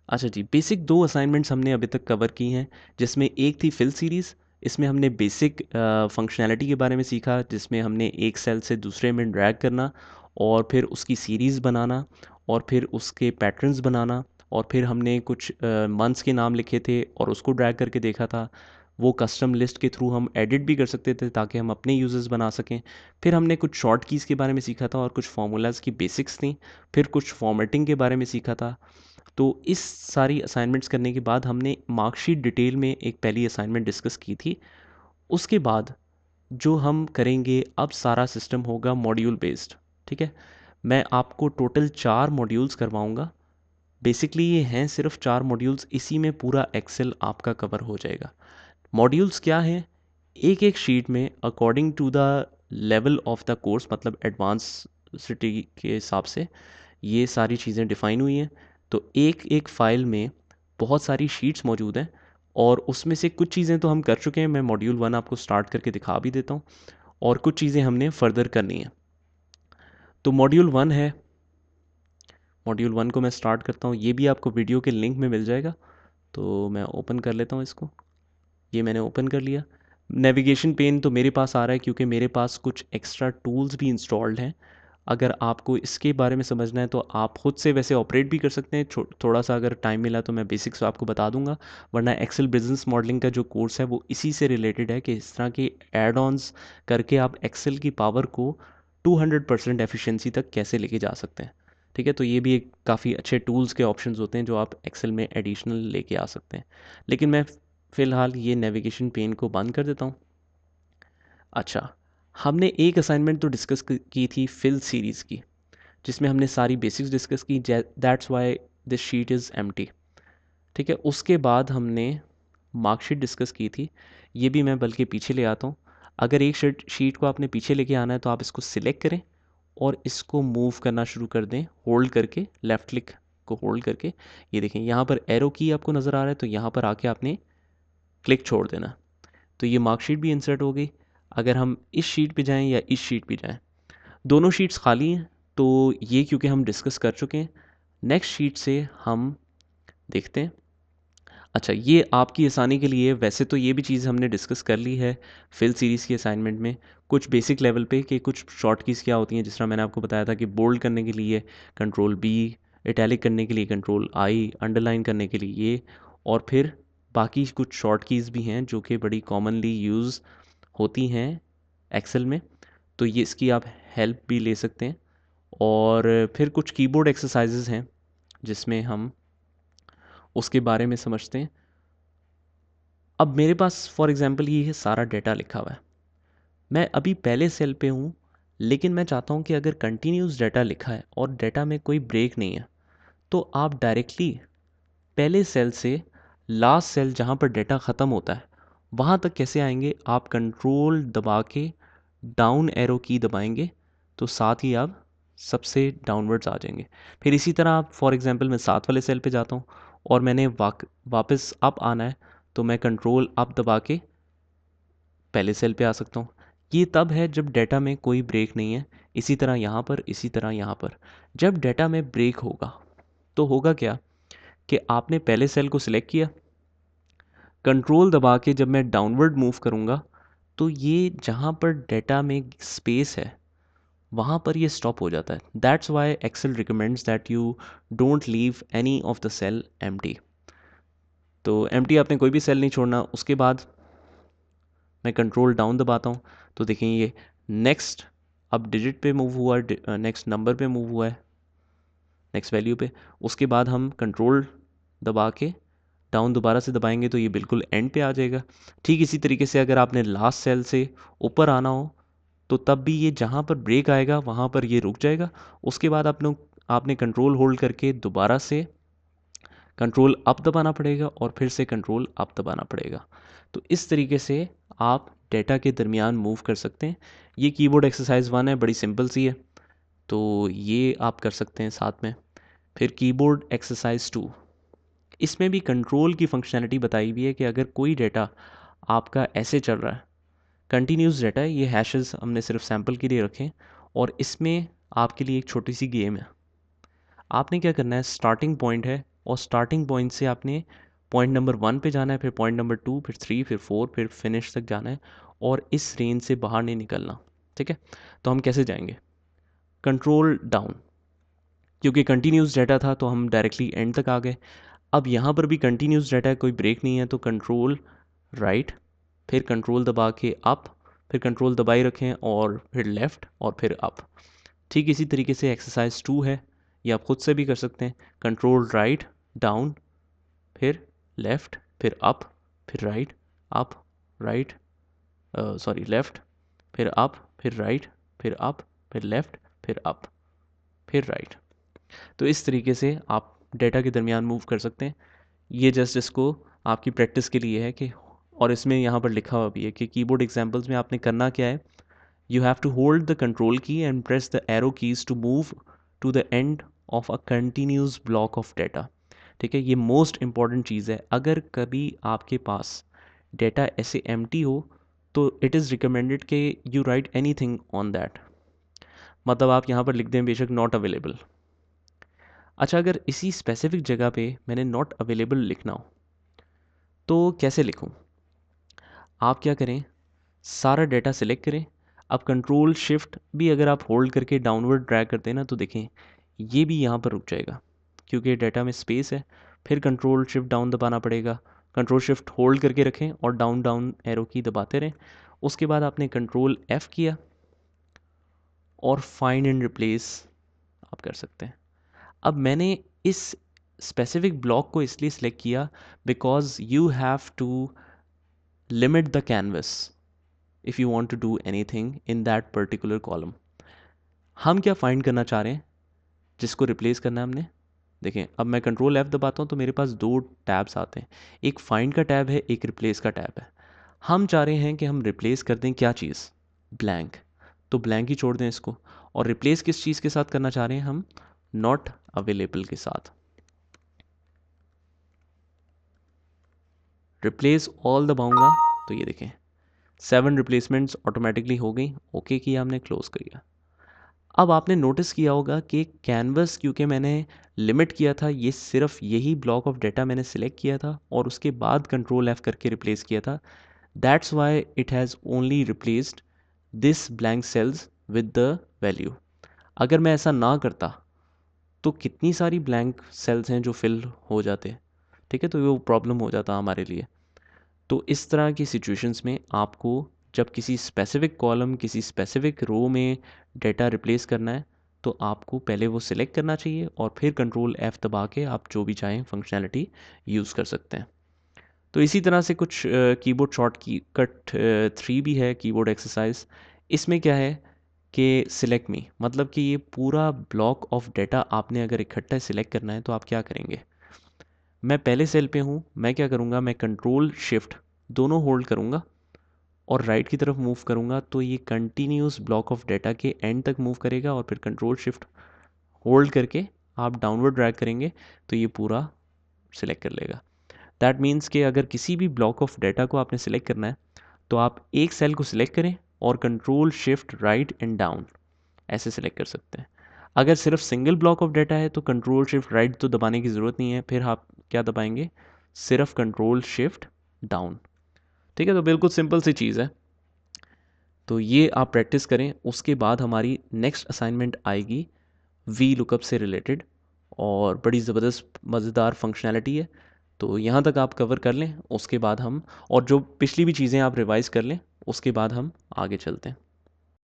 अच्छा जी, basic 2 assignments हमने अभी तक कवर की हैं, जिसमें एक थी फिल सीरीज़। इसमें हमने बेसिक फंक्शनैलिटी के बारे में सीखा, जिसमें हमने एक सेल से दूसरे में ड्रैग करना और फिर उसकी सीरीज़ बनाना और फिर उसके पैटर्न्स बनाना, और फिर हमने कुछ मंथ्स के नाम लिखे थे और उसको ड्रैग करके देखा था। वो कस्टम लिस्ट के थ्रू हम एडिट भी कर सकते थे ताकि हम अपने यूज़र्स बना सकें। फिर हमने कुछ शॉर्ट कीज़ के बारे में सीखा था और कुछ फार्मूलाज़ की बेसिक्स थी। फिर कुछ फॉर्मेटिंग के बारे में सीखा था। तो इस सारी असाइनमेंट्स करने के बाद हमने मार्कशीट डिटेल में एक पहली असाइनमेंट डिस्कस की थी। उसके बाद जो हम करेंगे, अब सारा सिस्टम होगा मॉड्यूल बेस्ड। ठीक है, मैं आपको टोटल 4 मॉड्यूल्स करवाऊंगा। बेसिकली ये हैं सिर्फ 4 मॉड्यूल्स, इसी में पूरा एक्सेल आपका कवर हो जाएगा। मॉड्यूल्स क्या हैं? एक एक शीट में according to the level of the course, मतलब एडवांससिटी के हिसाब से ये सारी चीज़ें डिफ़ाइन हुई हैं। तो एक एक फ़ाइल में बहुत सारी शीट्स मौजूद हैं और उसमें से कुछ चीज़ें तो हम कर चुके हैं। मैं मॉड्यूल 1 आपको स्टार्ट करके दिखा भी देता हूँ और कुछ चीज़ें हमने फर्दर करनी है। तो मॉड्यूल 1 है, मॉड्यूल 1 को मैं स्टार्ट करता हूँ। ये भी आपको वीडियो के लिंक में मिल जाएगा। तो मैं ओपन कर लेता हूँ इसको। ये मैंने ओपन कर लिया। नेविगेशन पेन तो मेरे पास आ रहा है क्योंकि मेरे पास कुछ एक्स्ट्रा टूल्स भी इंस्टॉल्ड हैं। अगर आपको इसके बारे में समझना है तो आप ख़ुद से वैसे ऑपरेट भी कर सकते हैं। थोड़ा सा अगर टाइम मिला तो मैं बेसिक्स आपको बता दूंगा, वरना एक्सेल बिजनेस मॉडलिंग का जो कोर्स है वो इसी से रिलेटेड है कि इस तरह के एड ऑन्स करके आप एक्सेल की पावर को 200% एफिशिएंसी तक कैसे लेके जा सकते हैं। ठीक है, तो ये भी एक काफ़ी अच्छे टूल्स के ऑप्शंस होते हैं जो आप एक्सेल में एडिशनल लेके आ सकते हैं। लेकिन मैं फ़िलहाल ये नेविगेशन पेन को बंद कर देता हूँ। अच्छा, हमने एक असाइनमेंट तो डिस्कस की थी फिल सीरीज़ की, जिसमें हमने सारी बेसिक्स डिस्कस की। That's why this sheet is empty. ठीक है, उसके बाद हमने मार्कशीट डिस्कस की थी। ये भी मैं बल्कि पीछे ले आता हूँ। अगर एक शीट को आपने पीछे लेके आना है तो आप इसको सिलेक्ट करें और इसको मूव करना शुरू कर दें, होल्ड करके, लेफ़्ट क्लिक को होल्ड करके। ये देखें, यहाँ पर एरो की आपको नज़र आ रहा है, तो यहाँ पर आके आपने क्लिक छोड़ देना। तो ये मार्कशीट भी इंसर्ट हो गई। अगर हम इस शीट पे जाएं या इस शीट पे जाएं, दोनों शीट्स खाली हैं, तो ये क्योंकि हम डिस्कस कर चुके हैं। नेक्स्ट शीट से हम देखते हैं। अच्छा, ये आपकी आसानी के लिए, वैसे तो ये भी चीज़ हमने डिस्कस कर ली है फिल सीरीज़ की असाइनमेंट में, कुछ बेसिक लेवल पे कि कुछ शॉर्ट कीज़ क्या होती हैं। जिस तरह मैंने आपको बताया था कि बोल्ड करने के लिए कंट्रोल बी, इटैलिक करने के लिए कंट्रोल आई, अंडरलाइन करने के लिए ये, और फिर बाकी कुछ शॉर्ट कीज़ भी हैं जो कि बड़ी कॉमनली यूज़ होती हैं एक्सेल में। तो ये इसकी आप हेल्प भी ले सकते हैं। और फिर कुछ कीबोर्ड एक्सरसाइजेज हैं जिसमें हम उसके बारे में समझते हैं। अब मेरे पास फॉर एग्ज़ाम्पल ये है सारा डेटा लिखा हुआ है। मैं अभी पहले सेल पे हूँ, लेकिन मैं चाहता हूँ कि अगर कंटिन्यूस डाटा लिखा है और डाटा में कोई ब्रेक नहीं है, तो आप डायरेक्टली पहले सेल से लास्ट सेल जहाँ पर डाटा ख़त्म होता है वहाँ तक कैसे आएंगे? आप कंट्रोल दबा के डाउन एरो की दबाएंगे तो साथ ही आप सबसे डाउनवर्ड्स आ जाएंगे। फिर इसी तरह आप फॉर एग्जांपल मैं 7 वाले सेल पे जाता हूँ और मैंने वापस अप आना है, तो मैं कंट्रोल अप दबा के पहले सेल पे आ सकता हूँ। ये तब है जब डाटा में कोई ब्रेक नहीं है। इसी तरह यहाँ पर, इसी तरह यहाँ पर। जब डाटा में ब्रेक होगा तो होगा क्या कि आपने पहले सेल को सिलेक्ट किया, कंट्रोल दबा के जब मैं डाउनवर्ड मूव करूँगा तो ये जहाँ पर डाटा में स्पेस है वहाँ पर ये स्टॉप हो जाता है। That's why Excel recommends that you don't leave any of the cell empty. तो एम्प्टी आपने कोई भी सेल नहीं छोड़ना। उसके बाद मैं कंट्रोल डाउन दबाता हूँ तो देखें ये नेक्स्ट अब डिजिट पे मूव हुआ, नेक्स्ट नंबर पे मूव हुआ है, नेक्स्ट वैल्यू पे। उसके बाद हम कंट्रोल दबा के डाउन दोबारा से दबाएंगे तो ये बिल्कुल एंड पे आ जाएगा। ठीक इसी तरीके से अगर आपने लास्ट सेल से ऊपर आना हो तो तब भी ये जहाँ पर ब्रेक आएगा वहाँ पर ये रुक जाएगा। उसके बाद आपने कंट्रोल होल्ड करके दोबारा से कंट्रोल अप दबाना पड़ेगा और फिर से कंट्रोल अप दबाना पड़ेगा। तो इस तरीके से आप डेटा के दरमियान मूव कर सकते हैं। ये कीबोर्ड एक्सरसाइज 1 है, बड़ी सिंपल सी है, तो ये आप कर सकते हैं साथ में। फिर कीबोर्ड एक्सरसाइज 2, इसमें भी कंट्रोल की फंक्शनैलिटी बताई हुई है कि अगर कोई डेटा आपका ऐसे चल रहा है, कंटिन्यूस डेटा है, ये हैशेस हमने सिर्फ सैम्पल के लिए रखें, और इसमें आपके लिए एक छोटी सी गेम है। आपने क्या करना है, स्टार्टिंग पॉइंट है और स्टार्टिंग पॉइंट से आपने पॉइंट नंबर 1 पे जाना है, फिर पॉइंट नंबर 2, फिर 3, फिर 4, फिर फिनिश तक जाना है और इस रेंज से बाहर नहीं निकलना। ठीक है, तो हम कैसे जाएंगे? कंट्रोल डाउन, क्योंकि कंटिन्यूस डाटा था तो हम डायरेक्टली एंड तक आ गए। अब यहाँ पर भी कंटिन्यूस डाटा है, कोई ब्रेक नहीं है, तो कंट्रोल राइट, फिर कंट्रोल दबा के अप, फिर कंट्रोल दबाए रखें और फिर लेफ़्ट और फिर अप। ठीक इसी तरीके से एक्सरसाइज 2 है, ये आप खुद से भी कर सकते हैं। कंट्रोल राइट डाउन, फिर लेफ़्ट, फिर अप, फिर right, up, right, sorry left, फिर अप, फिर राइट, फिर अप, फिर लेफ़्ट, फिर अप, फिर राइट। तो इस तरीके से आप डेटा के दरमियान मूव कर सकते हैं। ये जस्ट इसको आपकी प्रैक्टिस के लिए है कि, और इसमें यहाँ पर लिखा हुआ भी है कि कीबोर्ड एग्जांपल्स में आपने करना क्या है, you have to hold the control key and press the arrow keys to move to the end of a continuous block of data. ठीक है, ये मोस्ट इंपॉर्टेंट चीज़ है। अगर कभी आपके पास डेटा ऐसे एम्प्टी हो तो इट इज़ रिकमेंडेड कि you right any thing on that. मतलब आप यहाँ पर लिख दें बेशक नॉट अवेलेबल। अच्छा, अगर इसी स्पेसिफिक जगह पे मैंने नॉट अवेलेबल लिखना हो तो कैसे लिखूं? आप क्या करें, सारा डेटा सेलेक्ट करें। अब कंट्रोल शिफ्ट भी अगर आप होल्ड करके डाउनवर्ड ड्रैग करते हैं ना तो देखें ये भी यहाँ पर रुक जाएगा क्योंकि डेटा में स्पेस है। फिर कंट्रोल शिफ्ट डाउन दबाना पड़ेगा। कंट्रोल शिफ्ट होल्ड करके रखें और डाउन डाउन एरो की दबाते रहें। उसके बाद आपने कंट्रोल F किया और फाइंड एंड रिप्लेस आप कर सकते हैं। अब मैंने इस स्पेसिफिक ब्लॉक को इसलिए सिलेक्ट किया because you have to limit the canvas if you want to do anything in that particular column. हम क्या फाइंड करना चाह रहे हैं जिसको रिप्लेस करना है हमने? देखें, अब मैं कंट्रोल F दबाता हूँ तो मेरे पास दो टैब्स आते हैं, एक फाइंड का टैब है, एक रिप्लेस का टैब है। हम चाह रहे हैं कि हम रिप्लेस कर दें क्या चीज़? ब्लैंक। तो ब्लैंक ही छोड़ दें इसको। और रिप्लेस किस चीज़ के साथ करना चाह रहे हैं हम? नॉट अवेलेबल के साथ। रिप्लेस ऑल दबाऊंगा तो ये देखें 7 रिप्लेसमेंट्स ऑटोमेटिकली हो गई। ओके किया हमने, क्लोज किया। अब आपने नोटिस किया होगा कि कैनवस क्योंकि मैंने लिमिट किया था, ये सिर्फ यही ब्लॉक ऑफ डेटा मैंने सिलेक्ट किया था और उसके बाद कंट्रोल F करके रिप्लेस किया था। That's why it has only replaced this blank cells with the value. अगर मैं ऐसा ना करता तो कितनी सारी ब्लैंक सेल्स हैं जो फिल हो जाते। ठीक है, तो वो प्रॉब्लम हो जाता हमारे लिए। तो इस तरह की सिचुएशंस में आपको जब किसी स्पेसिफिक कॉलम, किसी स्पेसिफिक रो में डेटा रिप्लेस करना है तो आपको पहले वो सिलेक्ट करना चाहिए और फिर कंट्रोल F दबा के आप जो भी चाहें फंक्शनैलिटी यूज़ कर सकते हैं। तो इसी तरह से कुछ कीबोर्ड शॉर्ट की कट 3 भी है कीबोर्ड एक्सरसाइज। इसमें क्या है कि सिलेक्ट मी, मतलब कि ये पूरा ब्लॉक ऑफ डेटा आपने अगर इकट्ठा सिलेक्ट करना है तो आप क्या करेंगे? मैं पहले सेल पे हूँ, मैं क्या करूँगा, मैं कंट्रोल शिफ्ट दोनों होल्ड करूँगा और राइट की तरफ मूव करूँगा तो ये कंटिन्यूस ब्लॉक ऑफ डेटा के एंड तक मूव करेगा और फिर कंट्रोल शिफ्ट होल्ड करके आप डाउनवर्ड ड्रैग करेंगे तो ये पूरा सिलेक्ट कर लेगा। दैट मीन्स कि अगर किसी भी ब्लॉक ऑफ डेटा को आपने सिलेक्ट करना है तो आप एक सेल को सिलेक्ट करें और control shift right and down ऐसे सिलेक्ट कर सकते हैं। अगर सिर्फ सिंगल ब्लॉक ऑफ डेटा है तो कंट्रोल शिफ्ट राइट तो दबाने की ज़रूरत नहीं है, फिर आप क्या दबाएंगे? सिर्फ कंट्रोल शिफ्ट डाउन। ठीक है, तो बिल्कुल सिंपल सी चीज़ है। तो ये आप प्रैक्टिस करें, उसके बाद हमारी नेक्स्ट असाइनमेंट आएगी वी लुकअप से रिलेटेड और बड़ी ज़बरदस्त मज़ेदार फंक्शनैलिटी है। तो यहाँ तक आप कवर कर लें, उसके बाद हम, और जो पिछली भी चीज़ें आप रिवाइज़ कर लें, उसके बाद हम आगे चलते हैं।